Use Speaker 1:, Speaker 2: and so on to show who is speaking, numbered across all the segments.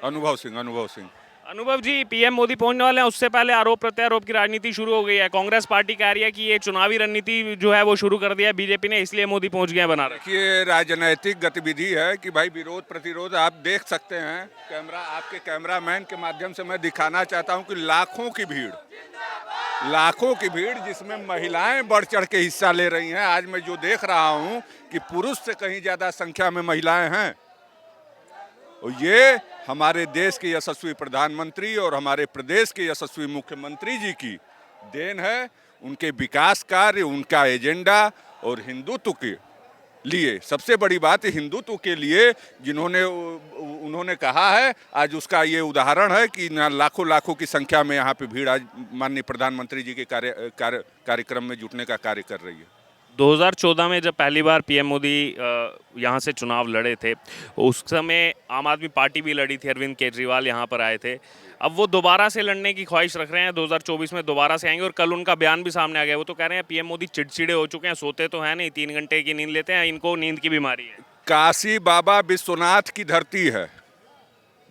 Speaker 1: अनुभव सिंह। अनुभव सिंह।
Speaker 2: अनुभव जी, पीएम मोदी पहुंचने वाले हैं, उससे पहले आरोप प्रत्यारोप की राजनीति शुरू हो गई है। कांग्रेस पार्टी कह रही है कि ये चुनावी रणनीति जो है वो शुरू कर दिया है बीजेपी ने, इसलिए मोदी पहुंच गए हैं बनारस।
Speaker 1: ये राजनैतिक गतिविधि है कि भाई विरोध प्रतिरोध आप देख सकते हैं। कैमरा आपके कैमरामैन के माध्यम से मैं दिखाना चाहता हूं कि लाखों की भीड़ जिसमें महिलाएं बढ़ चढ़ के हिस्सा ले रही हैं। आज मैं जो देख रहा हूं कि पुरुष से कहीं ज्यादा संख्या में महिलाएं हैं। और ये हमारे देश के यशस्वी प्रधानमंत्री और हमारे प्रदेश के यशस्वी मुख्यमंत्री जी की देन है। उनके विकास कार्य, उनका एजेंडा और हिंदुत्व के लिए, सबसे बड़ी बात हिंदुत्व के लिए जिन्होंने उन्होंने कहा है, आज उसका ये उदाहरण है कि लाखों की संख्या में यहाँ पे भीड़ आज माननीय प्रधानमंत्री जी के कार्यक्रम में जुटने का कार्य कर रही है।
Speaker 2: 2014 में जब पहली बार पीएम मोदी यहाँ से चुनाव लड़े थे, उस समय आम आदमी पार्टी भी लड़ी थी, अरविंद केजरीवाल यहाँ पर आए थे। अब वो दोबारा से लड़ने की ख्वाहिश रख रहे हैं, 2024 में दोबारा से आएंगे। और कल उनका बयान भी सामने आ गया, वो तो कह रहे हैं पीएम मोदी चिड़चिड़े हो चुके हैं, सोते तो हैं नहीं, 3 घंटे की नींद लेते हैं, इनको नींद की बीमारी है।
Speaker 1: काशी बाबा विश्वनाथ की धरती है,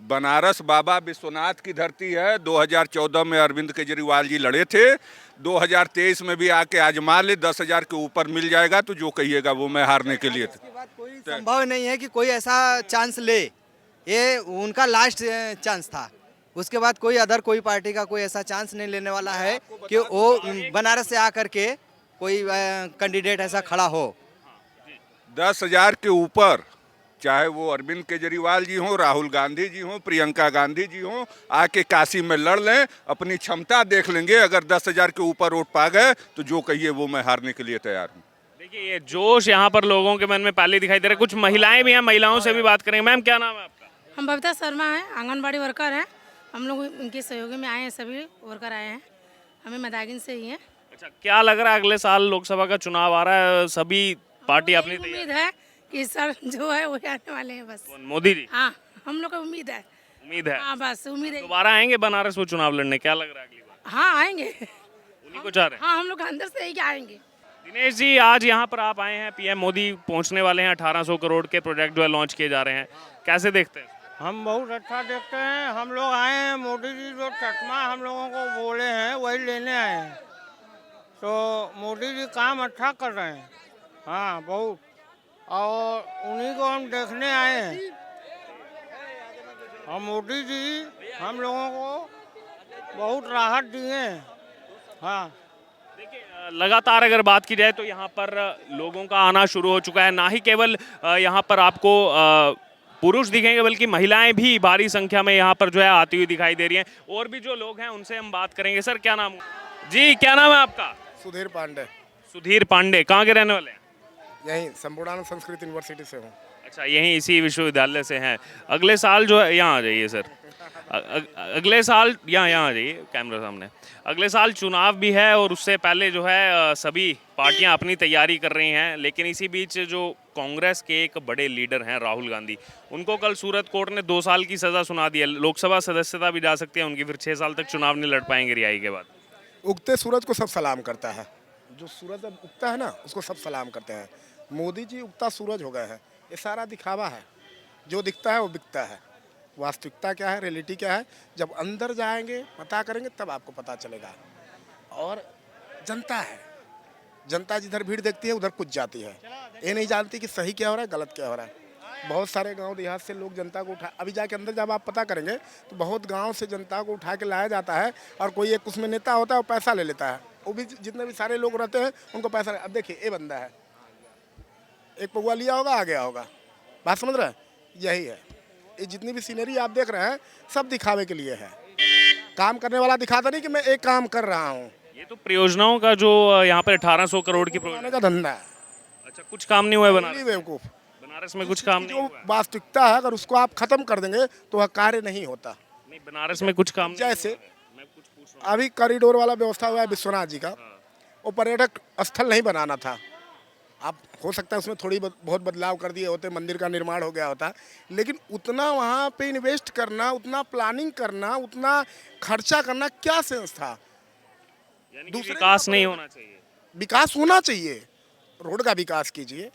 Speaker 1: बनारस बाबा विश्वनाथ की धरती है। 2014 में अरविंद केजरीवाल जी लड़े थे, 2023 में भी आके आजमा ले, 10,000 के ऊपर मिल जाएगा तो जो कहिएगा वो मैं हारने के लिए।
Speaker 3: इसके बाद कोई संभव नहीं है कि कोई ऐसा चांस ले, ये उनका लास्ट चांस था। उसके बाद कोई पार्टी का कोई ऐसा चांस नहीं लेने वाला है कि वो बनारस से आकर के कोई कैंडिडेट ऐसा खड़ा हो।
Speaker 1: 10,000 के ऊपर, चाहे वो अरविंद केजरीवाल जी हों, राहुल गांधी जी हों, प्रियंका गांधी जी हों, आके काशी में लड़ लें, अपनी क्षमता देख लेंगे। अगर 10,000 के ऊपर वोट पा गए तो जो कहिए वो मैं हारने के लिए तैयार हूँ।
Speaker 2: देखिए, ये जोश यहाँ पर लोगों के मन में पहले दिखाई दे रहा है। कुछ महिलाएं भी हैं, महिलाओं से भी बात करेंगे। मैम, क्या नाम है आपका?
Speaker 4: हम बबीता शर्मा हैं, आंगनबाड़ी वर्कर हैं। हम लोग उनके सहयोगी में आए हैं, सभी वर्कर आए हैं, हमें मदागिन से ही हैं।
Speaker 2: अच्छा, क्या लग रहा है अगले साल लोकसभा का चुनाव आ रहा है, सभी पार्टी अपनी
Speaker 4: उम्मीद है कि सर जो है वो आने वाले हैं बस।
Speaker 2: मोदी जी?
Speaker 4: हाँ, हम लोग को उम्मीद है। हाँ, बस उम्मीद है।
Speaker 2: दोबारा आएंगे बनारस में चुनाव लड़ने, क्या लग रहा है अगली बार?
Speaker 4: हाँ, आएंगे,
Speaker 2: उन्हीं को चाह रहे हैं?
Speaker 4: हाँ, हम लोग अंदर से ही आएंगे।
Speaker 2: दिनेश जी, आज यहाँ पर आप आए हैं, पीएम मोदी पहुँचने वाले हैं, 1800 करोड़ के प्रोजेक्ट जो है लॉन्च किए जा रहे हैं, कैसे देखते हैं?
Speaker 5: हम बहुत अच्छा देखते हैं। हम लोग आए हैं, मोदी जी जो चश्मा हम लोगों को बोले हैं वही लेने आए हैं। तो मोदी जी काम अच्छा कर रहे हैं, हाँ बहुत, और उन्हीं को हम देखने आए हैं। और मोदी जी हम लोगों को बहुत राहत दिए हैं। हाँ,
Speaker 2: देखिए, लगातार अगर बात की जाए तो यहाँ पर लोगों का आना शुरू हो चुका है। ना ही केवल यहाँ पर आपको पुरुष दिखेंगे, बल्कि महिलाएं भी भारी संख्या में यहाँ पर जो है आती हुई दिखाई दे रही हैं। और भी जो लोग हैं उनसे हम बात करेंगे। सर, क्या नाम जी, क्या नाम है आपका?
Speaker 6: सुधीर पांडे।
Speaker 2: सुधीर पांडे, कहाँ के रहने वाले हैं?
Speaker 6: यहीं संपूर्णानंद संस्कृत यूनिवर्सिटी से हूँ।
Speaker 2: अच्छा, यहीं इसी विश्वविद्यालय से हैं। अगले साल जो है, यहाँ आ जाइए सर, अगले साल यहाँ आ जाइए, कैमरा सामने। अगले साल चुनाव भी है और उससे पहले जो है सभी पार्टियां अपनी तैयारी कर रही हैं। लेकिन इसी बीच जो कांग्रेस के एक बड़े लीडर हैं राहुल गांधी, उनको कल सूरत कोर्ट ने 2 साल की सज़ा सुना दी है। लोकसभा सदस्यता भी जा सकती है उनकी, फिर 6 साल तक चुनाव नहीं लड़ पाएंगे रिहाई के बाद।
Speaker 6: उगते सूरज को सब सलाम करता है, जो सूरज अब उगता है ना उसको सब सलाम करते हैं। मोदी जी उगता सूरज हो गए हैं। ये सारा दिखावा है, जो दिखता है वो बिकता है। वास्तविकता क्या है, रियलिटी क्या है, जब अंदर जाएंगे पता करेंगे तब आपको पता चलेगा। और जनता है, जनता जिधर भीड़ देखती है उधर कुछ जाती है, ये नहीं जानती कि सही क्या हो रहा है गलत क्या हो रहा है। बहुत सारे गांव देहात से लोग जनता को उठा, अभी जाके अंदर जब आप पता करेंगे तो बहुत गांव से जनता को उठा के लाया जाता है। और कोई एक उसमें नेता होता है वो पैसा ले लेता है, वो भी जितने भी सारे लोग रहते हैं उनको पैसा। अब देखिए, ये बंदा है, एक पौवा लिया होगा, आ गया होगा, बात समझ रहे हैं? यही है, ये जितनी भी सीनरी आप देख रहे हैं सब दिखावे के लिए है। काम करने वाला दिखाता नहीं कि मैं एक काम कर रहा हूँ।
Speaker 2: ये तो परियोजनाओं का जो यहाँ पर 1800 करोड़ की
Speaker 6: का धंधा है।
Speaker 2: अच्छा, कुछ काम नहीं हुआ है बनारस?
Speaker 6: बेवकूफ,
Speaker 2: बनारस में कुछ काम नहीं हुआ है।
Speaker 6: वास्तविकता है, अगर उसको आप खत्म कर देंगे तो वह कार्य नहीं होता।
Speaker 2: नहीं, बनारस में कुछ काम
Speaker 6: जैसे अभी कॉरिडोर वाला व्यवस्था हुआ है विश्वनाथ जी का, वो पर्यटक स्थल नहीं बनाना था। आप हो सकता है उसमें थोड़ी बहुत बदलाव कर दिए होते, मंदिर का निर्माण हो गया होता, लेकिन उतना वहाँ पे इन्वेस्ट करना, उतना प्लानिंग करना, उतना खर्चा करना क्या सेंस था?
Speaker 2: यानी कि विकास नहीं होना चाहिए।
Speaker 6: विकास होना चाहिए, रोड का विकास कीजिए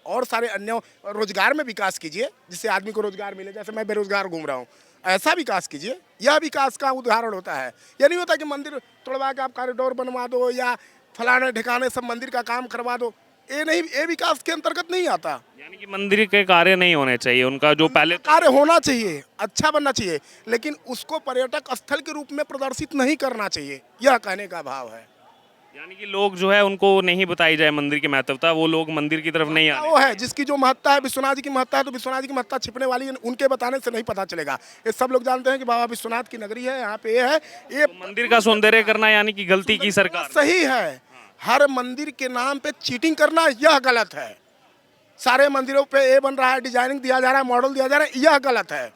Speaker 6: और सारे अन्य रोजगार में विकास कीजिए, जिससे आदमी को रोजगार मिले। जैसे मैं बेरोजगार घूम रहा हूँ, ऐसा विकास कीजिए। यह विकास का उदाहरण होता है। यह नहीं होता कि मंदिर तोड़वा के आप कॉरिडोर बनवा दो या फलाने ठिकाने सब मंदिर का काम करवा दो। ये नहीं, ये विकास के अंतर्गत नहीं आता।
Speaker 2: यानी कि मंदिर के कार्य नहीं होने चाहिए, उनका जो पहले
Speaker 6: कार्य होना चाहिए, अच्छा बनना चाहिए, लेकिन उसको पर्यटक स्थल के रूप में प्रदर्शित नहीं करना चाहिए। यह कहने का भाव है।
Speaker 2: यानी कि लोग जो है उनको नहीं बताई जाए मंदिर की महत्वता, वो लोग मंदिर की तरफ नहीं आए।
Speaker 6: वो है जिसकी जो महत्ता है, विश्वनाथ जी की महत्ता है, तो विश्वनाथ जी की महत्ता छिपने वाली है, उनके बताने से नहीं पता चलेगा। ये सब लोग जानते हैं कि बाबा विश्वनाथ की नगरी है, यहाँ पे ये है। ये
Speaker 2: तो मंदिर का सौंदर्य करना यानी कि गलती की सरकार।
Speaker 6: सही है, हर मंदिर के नाम पे चीटिंग करना यह गलत है। सारे मंदिरों पे ये बन रहा है, डिजाइनिंग दिया जा रहा है, मॉडल दिया जा रहा है, यह गलत है।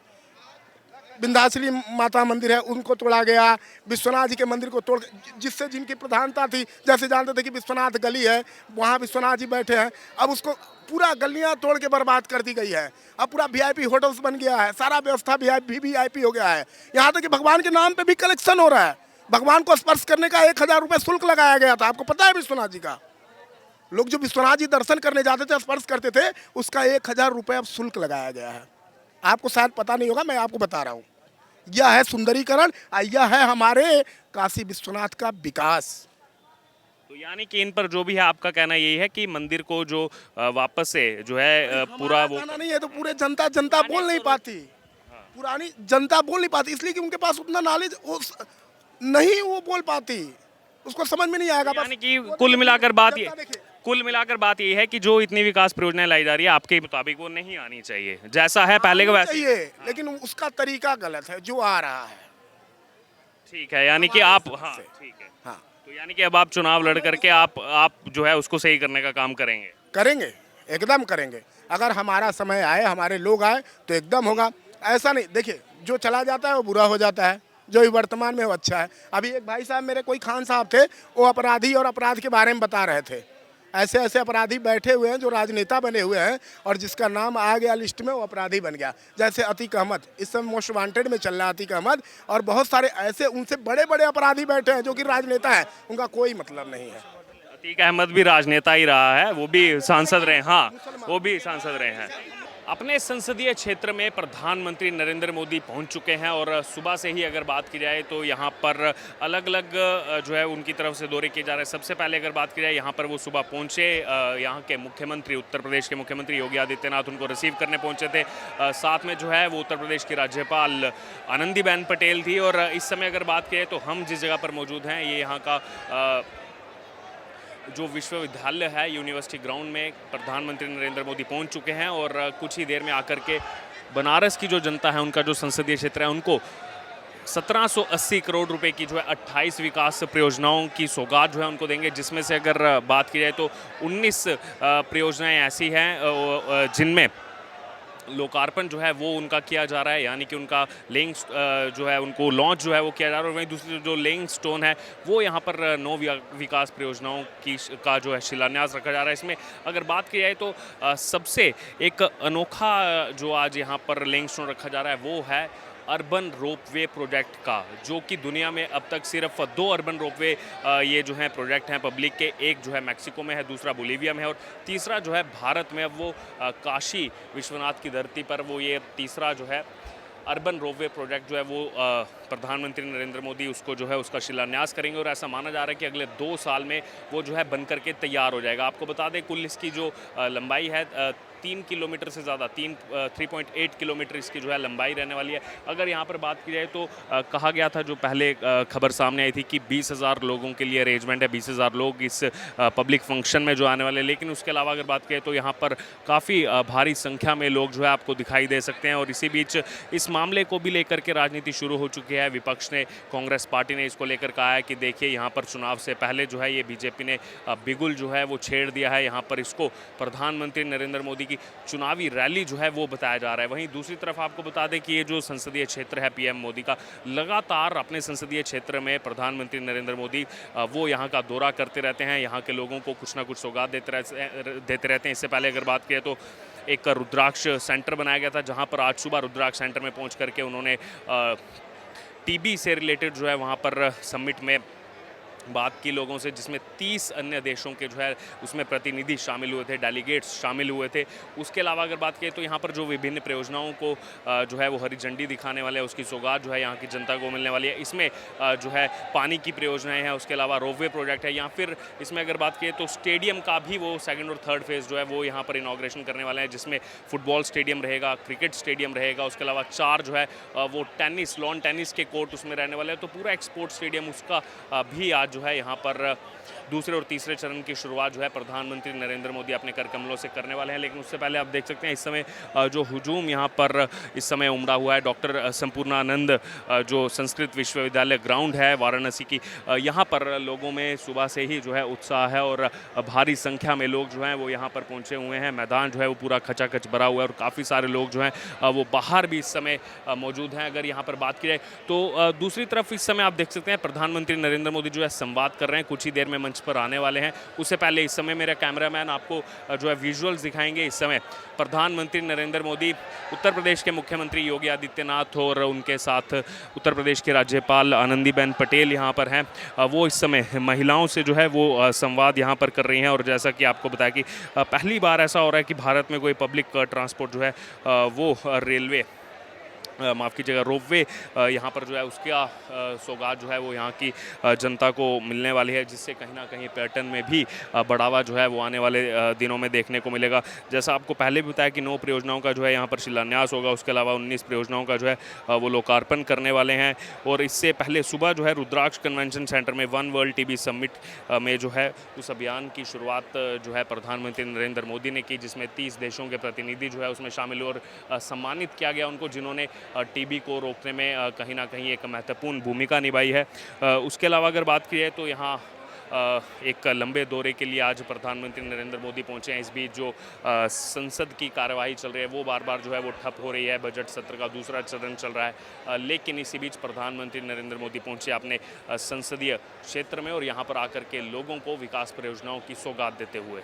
Speaker 6: विंध्याचली माता मंदिर है, उनको तोड़ा गया। विश्वनाथ जी के मंदिर को तोड़, जिससे जिनकी प्रधानता थी, जैसे जानते थे कि विश्वनाथ गली है, वहाँ विश्वनाथ जी बैठे हैं, अब उसको पूरा गलियाँ तोड़ के बर्बाद कर दी गई है। अब पूरा वीआईपी होटल्स बन गया है, सारा व्यवस्था वीआईपी हो गया है। यहाँ तक कि भगवान के नाम पे भी कलेक्शन हो रहा है। भगवान को स्पर्श करने का 1000 रुपये शुल्क लगाया गया था, आपको पता है विश्वनाथ जी का? लोग जो विश्वनाथ जी दर्शन करने जाते थे, स्पर्श करते थे, उसका 1000 रुपये अब शुल्क लगाया गया है। आपको शायद पता नहीं होगा, मैं आपको बता रहा हूँ। यह है सुंदरीकरण, यह है हमारे काशी विश्वनाथ का विकास।
Speaker 2: तो यानी कि इन पर जो भी है आपका कहना यही है कि मंदिर को जो वापस से जो है पूरा वो
Speaker 6: कहना नहीं है, तो पूरे जनता बोल नहीं पाती, पुरानी जनता बोल नहीं पाती, इसलिए कि उनके पास उतना नॉलेज नहीं, वो बोल पाती, उसको समझ में नहीं आएगा।
Speaker 2: यानी कि कुल मिलाकर बात ये है कि जो इतनी विकास परियोजनाएं लाई जा रही है आपके मुताबिक वो नहीं आनी चाहिए, जैसा है पहले का वैसा
Speaker 6: चाहिए, लेकिन उसका तरीका गलत है जो आ रहा है।
Speaker 2: ठीक है, यानी कि आप, हाँ ठीक है,
Speaker 6: हाँ,
Speaker 2: तो यानी कि अब आप चुनाव लड़ करके आप जो है उसको सही करने का काम
Speaker 6: करेंगे, एकदम करेंगे। अगर हमारा समय आए, हमारे लोग आए, तो एकदम होगा। ऐसा नहीं, देखिए जो चला जाता है वो बुरा हो जाता है, जो वर्तमान में वो अच्छा है। अभी एक भाई साहब, मेरे कोई खान साहब थे, वो अपराधी और अपराध के बारे में बता रहे थे। ऐसे ऐसे अपराधी बैठे हुए हैं जो राजनेता बने हुए हैं, और जिसका नाम आ गया लिस्ट में वो अपराधी बन गया। जैसे अतीक अहमद इस समय मोस्ट वांटेड में चल रहा है, अतीक अहमद, और बहुत सारे ऐसे उनसे बड़े बड़े अपराधी बैठे हैं जो कि राजनेता हैं, उनका कोई मतलब नहीं है।
Speaker 2: अतीक अहमद भी राजनेता ही रहा है, वो भी सांसद रहे, हाँ वो भी सांसद रहे हैं। अपने संसदीय क्षेत्र में प्रधानमंत्री नरेंद्र मोदी पहुंच चुके हैं और सुबह से ही अगर बात की जाए तो यहां पर अलग अलग जो है उनकी तरफ से दौरे किए जा रहे हैं। सबसे पहले अगर बात की जाए, यहां पर वो सुबह पहुंचे, यहां के मुख्यमंत्री, उत्तर प्रदेश के मुख्यमंत्री योगी आदित्यनाथ उनको रिसीव करने पहुंचे थे। साथ में जो है वो उत्तर प्रदेश की राज्यपाल आनंदीबेन पटेल थी। और इस समय अगर बात की जाए तो हम जिस जगह पर मौजूद हैं, ये यहाँ का जो विश्वविद्यालय है, यूनिवर्सिटी ग्राउंड में प्रधानमंत्री नरेंद्र मोदी पहुंच चुके हैं और कुछ ही देर में आकर के बनारस की जो जनता है, उनका जो संसदीय क्षेत्र है, उनको 1780 करोड़ रुपए की जो है 28 विकास परियोजनाओं की सौगात जो है उनको देंगे, जिसमें से अगर बात की जाए तो 19 परियोजनाएं ऐसी हैं जिनमें लोकार्पण जो है वो उनका किया जा रहा है, यानी कि उनका लेइंग जो है उनको लॉन्च जो है वो किया जा रहा है। और वहीं दूसरी जो लेइंग स्टोन है वो यहाँ पर 9 विकास परियोजनाओं का जो है शिलान्यास रखा जा रहा है। इसमें अगर बात की जाए तो सबसे एक अनोखा जो आज यहाँ पर लेइंग स्टोन रखा जा रहा है वो है अर्बन रोपवे प्रोजेक्ट का, जो कि दुनिया में अब तक सिर्फ 2 अर्बन रोपवे ये जो है प्रोजेक्ट हैं पब्लिक के। एक जो है मैक्सिको में है, दूसरा बोलीविया में है, और तीसरा जो है भारत में। अब वो काशी विश्वनाथ की धरती पर वो ये तीसरा जो है अर्बन रोपवे प्रोजेक्ट जो है वो प्रधानमंत्री नरेंद्र मोदी उसको जो है उसका शिलान्यास करेंगे। और ऐसा माना जा रहा है कि अगले 2 साल में वो जो है बन करके तैयार हो जाएगा। आपको बता दें कुल इसकी जो लंबाई है 3 किलोमीटर से ज़्यादा, 3.8 किलोमीटर इसकी जो है लंबाई रहने वाली है। अगर यहाँ पर बात की जाए तो कहा गया था, जो पहले खबर सामने आई थी कि 20,000 लोगों के लिए अरेंजमेंट है, 20,000 लोग इस पब्लिक फंक्शन में जो आने वाले। लेकिन उसके अलावा अगर बात करें तो यहाँ पर काफ़ी भारी संख्या में लोग जो है आपको दिखाई दे सकते हैं। और इसी बीच इस मामले को भी लेकर के राजनीति शुरू हो चुकी है। विपक्ष ने, कांग्रेस पार्टी ने इसको लेकर कहा है कि देखिए यहाँ पर चुनाव से पहले जो है ये बीजेपी ने बिगुल जो है वो छेड़ दिया है। यहाँ पर इसको प्रधानमंत्री नरेंद्र मोदी की चुनावी रैली जो है वो बताया जा रहा है। वहीं दूसरी तरफ आपको बता दें कि ये जो संसदीय क्षेत्र है पीएम मोदी का, लगातार अपने संसदीय क्षेत्र में प्रधानमंत्री नरेंद्र मोदी वो यहाँ का दौरा करते रहते हैं, यहाँ के लोगों को कुछ ना कुछ सौगात देते रहते हैं। इससे पहले अगर बात करें तो एक रुद्राक्ष सेंटर बनाया गया था, जहाँ पर आज सुबह रुद्राक्ष सेंटर में पहुँच करके उन्होंने टीबी से रिलेटेड जो है वहाँ पर समिट में बात की लोगों से, जिसमें 30 अन्य देशों के जो है उसमें प्रतिनिधि शामिल हुए थे, डेलीगेट्स शामिल हुए थे। उसके अलावा अगर बात करें तो यहाँ पर जो विभिन्न परियोजनाओं को जो है वो हरी झंडी दिखाने वाले हैं, उसकी सौगात जो है यहाँ की जनता को मिलने वाली है। इसमें जो है पानी की परियोजनाएं हैं, उसके अलावा रोपवे प्रोजेक्ट है, या फिर इसमें अगर बात करें तो स्टेडियम का भी वो सेकेंड और थर्ड फेज़ जो है वो यहाँ पर इनॉग्रेशन करने वाले हैं, जिसमें फुटबॉल स्टेडियम रहेगा, क्रिकेट स्टेडियम रहेगा, उसके अलावा 4 जो है वो टेनिस, लॉन टेनिस के कोर्ट उसमें रहने वाले हैं। तो पूरा एक स्पोर्ट्स स्टेडियम उसका भी आज जो है यहाँ पर दूसरे और तीसरे चरण की शुरुआत जो है प्रधानमंत्री नरेंद्र मोदी अपने कर कमलों से करने वाले हैं। लेकिन उससे पहले आप देख सकते हैं इस समय जो हुजूम यहाँ पर इस समय उमड़ा हुआ है, डॉक्टर संपूर्णानंद जो संस्कृत विश्वविद्यालय ग्राउंड है वाराणसी की, यहाँ पर लोगों में सुबह से ही जो है उत्साह है और भारी संख्या में लोग जो हैं वो यहाँ पर पहुँचे हुए हैं। मैदान जो है वो पूरा खचाखच भरा हुआ है और काफ़ी सारे लोग जो हैं वो बाहर भी इस समय मौजूद हैं। अगर यहाँ पर बात की जाए तो दूसरी तरफ इस समय आप देख सकते हैं प्रधानमंत्री नरेंद्र मोदी जो है संवाद कर रहे हैं, कुछ ही देर में मंच पर आने वाले हैं। उससे पहले इस समय मेरा कैमरामैन आपको जो है विजुअल्स दिखाएंगे। इस समय प्रधानमंत्री नरेंद्र मोदी, उत्तर प्रदेश के मुख्यमंत्री योगी आदित्यनाथ और उनके साथ उत्तर प्रदेश के राज्यपाल आनंदीबेन पटेल यहाँ पर हैं। वो इस समय महिलाओं से जो है वो संवाद यहाँ पर कर रही हैं। और जैसा कि आपको बताया कि पहली बार ऐसा हो रहा है कि भारत में कोई पब्लिक ट्रांसपोर्ट जो है वो रेलवे माफ़ कीजिएगा रोपवे यहाँ पर जो है उसका सौगात जो है वो यहाँ की जनता को मिलने वाली है, जिससे कहीं ना कहीं पर्यटन में भी बढ़ावा जो है वो आने वाले दिनों में देखने को मिलेगा। जैसा आपको पहले भी बताया कि 9 परियोजनाओं का जो है यहाँ पर शिलान्यास होगा, उसके अलावा 19 परियोजनाओं का जो है वो लोकार्पण करने वाले हैं। और इससे पहले सुबह जो है रुद्राक्ष कन्वेंशन सेंटर में वन वर्ल्ड टीबी समिट में जो है उस अभियान की शुरुआत जो है प्रधानमंत्री नरेंद्र मोदी ने की, जिसमें 30 देशों के प्रतिनिधि जो है उसमें शामिल हुए और सम्मानित किया गया उनको, जिन्होंने टीबी को रोकने में कहीं ना कहीं एक महत्वपूर्ण भूमिका निभाई है। उसके अलावा अगर बात की जाए तो यहाँ एक लंबे दौरे के लिए आज प्रधानमंत्री नरेंद्र मोदी पहुंचे हैं। इस बीच जो संसद की कार्यवाही चल रही है वो बार बार जो है वो ठप हो रही है। बजट सत्र का दूसरा चरण चल रहा है, लेकिन इसी बीच प्रधानमंत्री नरेंद्र मोदी पहुंचे अपने संसदीय क्षेत्र में और यहाँ पर आकर के लोगों को विकास परियोजनाओं की सौगात देते हुए।